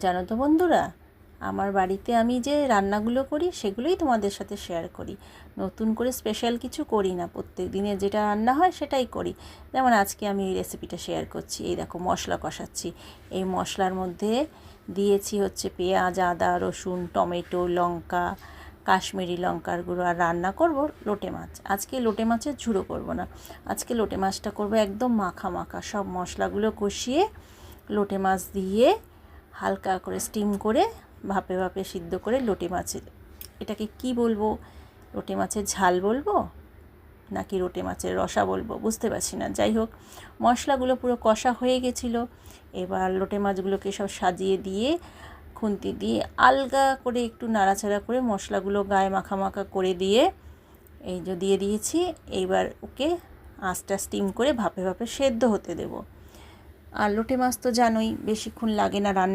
জানো তো বন্ধুরা, আমার বাড়িতে আমি যে রান্নাগুলো করি সেগুলোই তোমাদের সাথে শেয়ার করি। নতুন করে স্পেশাল কিছু করি না, প্রত্যেক দিনে যেটা রান্না হয় সেটাই করি। যেমন আজকে আমি এই রেসিপিটা শেয়ার করছি। এই দেখো, মশলা কষাচ্ছি। এই মশলার মধ্যে দিয়েছি হচ্ছে পেঁয়াজ, আদা, রসুন, টমেটো, লঙ্কা, কাশ্মীরি লঙ্কার গুঁড়ো। আর রান্না করব লোটে মাছ। আজকে লোটে মাছের ঝুড়ো করব না, আজকে লোটে মাছটা করব একদম মাখা মাখা। সব মশলাগুলো কষিয়ে লোটে মাছ দিয়ে হালকা করে স্টিম করে ভাপে ভাপে সিদ্ধ করে লোটে মাছের, এটাকে কি বলবো, লোটে মাছের ঝাল বলবো নাকি লোটে মাছের রসা বলবো বুঝতে পারছি না। যাই হোক, মশলাগুলো পুরো কষা হয়ে গেছিলো। এবার লোটে মাছগুলোকে সব সাজিয়ে দিয়ে খুন্তি দিয়ে আলগা করে একটু নাড়াচাড়া করে মশলাগুলো গায়ে মাখা মাখা করে দিয়ে এই যে দিয়ে দিয়েছি। এইবার ওকে আঁচটা স্টিম করে ভাপে ভাপে সেদ্ধ হতে দেবো। আর লোটে মাছ তো জানোই বেশিক্ষণ লাগে না রান্না